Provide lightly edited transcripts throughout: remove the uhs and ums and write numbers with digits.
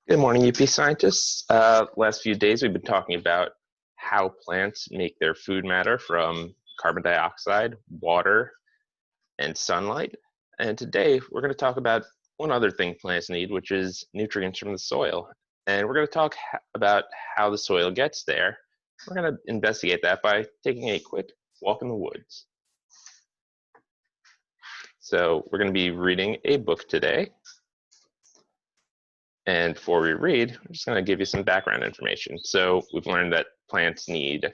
Good morning, UP scientists. Last few days we've been talking about how plants make their food matter from carbon dioxide, water, and sunlight. And today we're going to talk about one other thing plants need, which is nutrients from the soil. And we're going to talk about how the soil gets there. We're going to investigate that by taking a quick walk in the woods. So we're going to be reading a book today. And before we read, I'm just going to give you some background information. So we've learned that plants need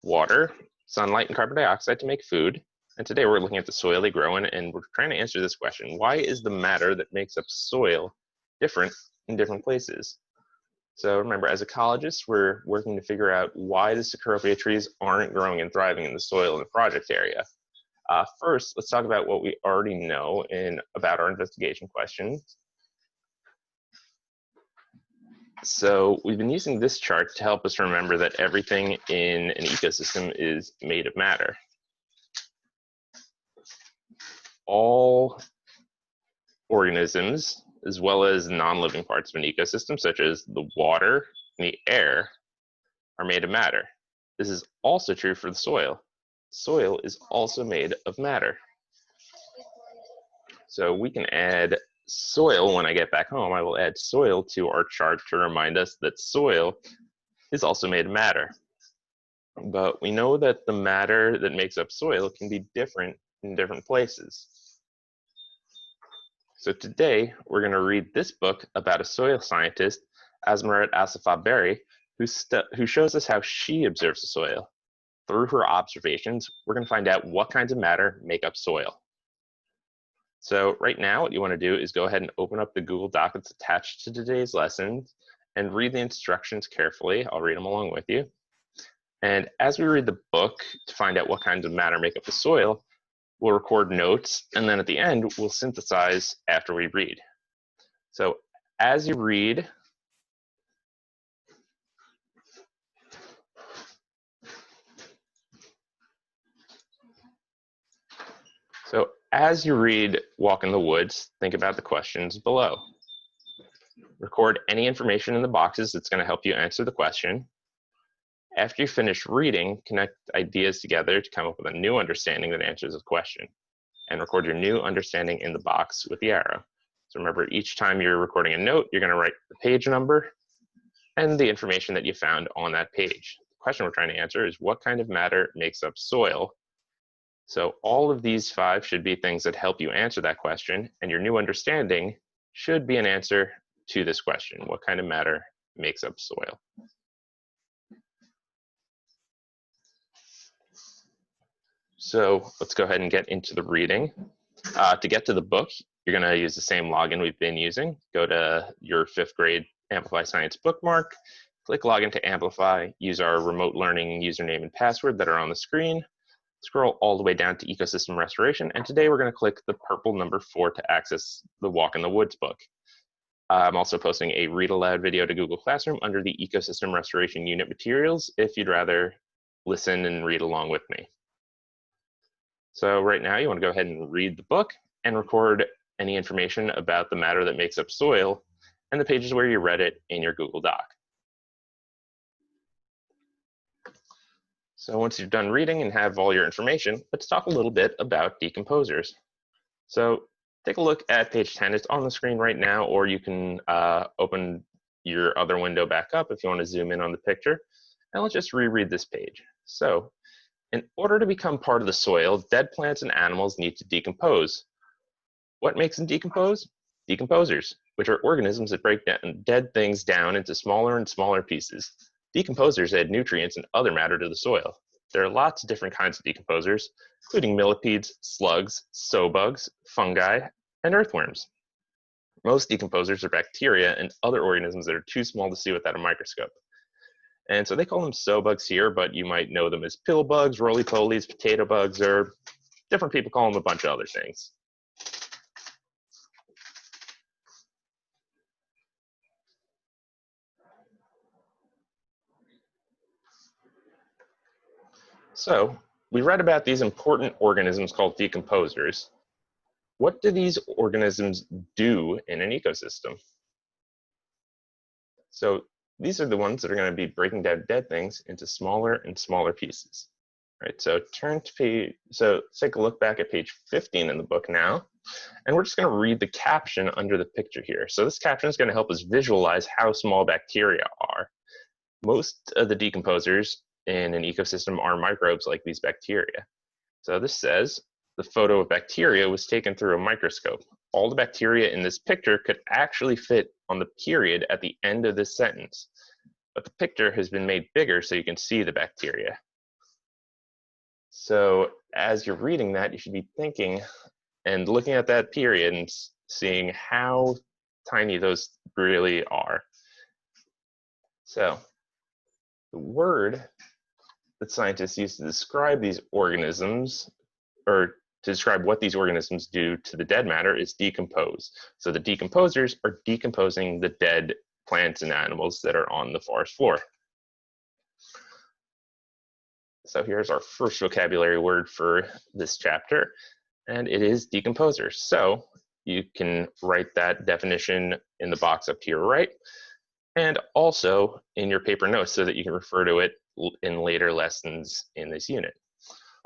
water, sunlight, and carbon dioxide to make food. And today we're looking at the soil they grow in, and we're trying to answer this question. Why is the matter that makes up soil different in different places? So remember, as ecologists, we're working to figure out why the Cecropia trees aren't growing and thriving in the soil in the project area. First, let's talk about what we already know about our investigation questions. So we've been using this chart to help us remember that everything in an ecosystem is made of matter. All organisms, as well as non-living parts of an ecosystem, such as the water and the air, are made of matter. This is also true for the soil. Soil is also made of matter. So we can add soil. When I get back home, I will add soil to our chart to remind us that soil is also made of matter. But we know that the matter that makes up soil can be different in different places. So today, we're going to read this book about a soil scientist, Asmaret Assefa-Berry, who shows us how she observes the soil. Through her observations, we're going to find out what kinds of matter make up soil. So right now, what you want to do is go ahead and open up the Google Doc that's attached to today's lesson and read the instructions carefully. I'll read them along with you. And as we read the book to find out what kinds of matter make up the soil, we'll record notes, and then at the end, we'll synthesize after we read. So as you read, Walk in the Woods, think about the questions below. Record any information in the boxes that's going to help you answer the question. After you finish reading, connect ideas together to come up with a new understanding that answers the question, and record your new understanding in the box with the arrow. So remember, each time you're recording a note, you're going to write the page number and the information that you found on that page. The question we're trying to answer is, what kind of matter makes up soil? So all of these 5 should be things that help you answer that question, and your new understanding should be an answer to this question. What kind of matter makes up soil? So let's go ahead and get into the reading. To get to the book, you're going to use the same login we've been using. Go to your 5th grade Amplify Science bookmark, click Login to Amplify, use our remote learning username and password that are on the screen, scroll all the way down to Ecosystem Restoration, and today we're going to click the purple number 4 to access the Walk in the Woods book. I'm also posting a read aloud video to Google Classroom under the Ecosystem Restoration Unit materials if you'd rather listen and read along with me. So right now you want to go ahead and read the book and record any information about the matter that makes up soil and the pages where you read it in your Google Doc. So once you're done reading and have all your information, let's talk a little bit about decomposers. So take a look at page 10. It's on the screen right now, or you can open your other window back up if you want to zoom in on the picture. And let's just reread this page. So in order to become part of the soil, dead plants and animals need to decompose. What makes them decompose? Decomposers, which are organisms that break down dead things down into smaller and smaller pieces. Decomposers add nutrients and other matter to the soil. There are lots of different kinds of decomposers, including millipedes, slugs, bugs, fungi, and earthworms. Most decomposers are bacteria and other organisms that are too small to see without a microscope. And so they call them bugs here, but you might know them as pill bugs, roly-polies, potato bugs, or different people call them a bunch of other things. So we read about these important organisms called decomposers. What do these organisms do in an ecosystem? So these are the ones that are going to be breaking down dead things into smaller and smaller pieces. Right, so turn to page, so let's take a look back at page 15 in the book now, and we're just going to read the caption under the picture here. So this caption is going to help us visualize how small bacteria are. Most of the decomposers in an ecosystem are microbes like these bacteria. So this says, the photo of bacteria was taken through a microscope. All the bacteria in this picture could actually fit on the period at the end of this sentence, but the picture has been made bigger so you can see the bacteria. So as you're reading that, you should be thinking and looking at that period and seeing how tiny those really are. So the word that scientists use to describe these organisms, or to describe what these organisms do to the dead matter, is decompose. So the decomposers are decomposing the dead plants and animals that are on the forest floor. So here's our first vocabulary word for this chapter, and it is decomposers. So you can write that definition in the box up to your right, and also in your paper notes so that you can refer to it in later lessons in this unit.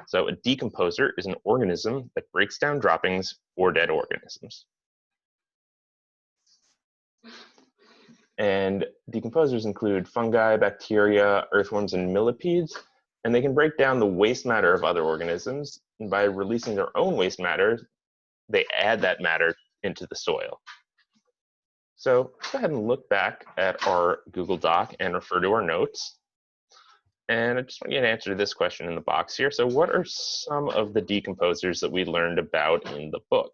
So a decomposer is an organism that breaks down droppings or dead organisms. And decomposers include fungi, bacteria, earthworms, and millipedes, and they can break down the waste matter of other organisms, and by releasing their own waste matter, they add that matter into the soil. So let's go ahead and look back at our Google Doc and refer to our notes. And I just want you to answer this question in the box here. So what are some of the decomposers that we learned about in the book?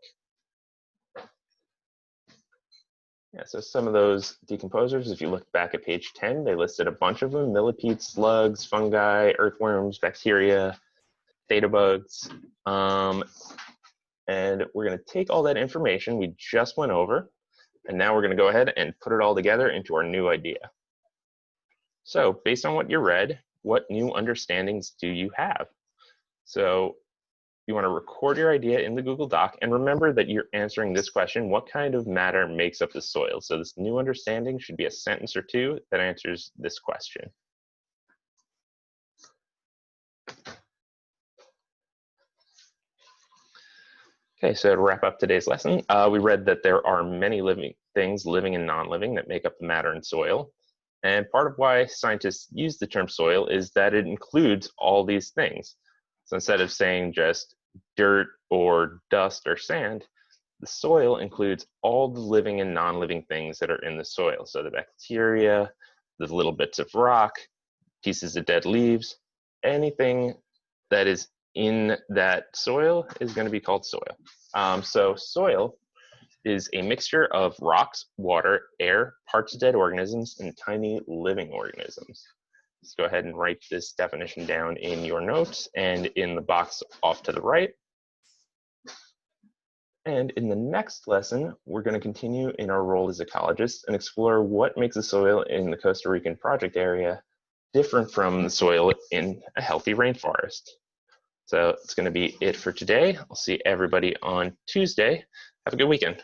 Yeah, so some of those decomposers, if you look back at page 10, they listed a bunch of them: millipedes, slugs, fungi, earthworms, bacteria, data bugs. And we're going to take all that information we just went over, and now we're going to go ahead and put it all together into our new idea. So based on what you read, what new understandings do you have? So you want to record your idea in the Google Doc, and remember that you're answering this question: what kind of matter makes up the soil? So this new understanding should be a sentence or two that answers this question. Okay, so to wrap up today's lesson, we read that there are many living things, living and non-living, that make up the matter in soil. And part of why scientists use the term soil is that it includes all these things. So instead of saying just dirt or dust or sand, the soil includes all the living and non-living things that are in the soil. So the bacteria, the little bits of rock, pieces of dead leaves, anything that is in that soil is going to be called soil. So soil is a mixture of rocks, water, air, parts of dead organisms, and tiny living organisms. Let's go ahead and write this definition down in your notes and in the box off to the right. And in the next lesson, we're going to continue in our role as ecologists and explore what makes the soil in the Costa Rican project area different from the soil in a healthy rainforest. So it's going to be it for today. I'll see everybody on Tuesday. Have a good weekend.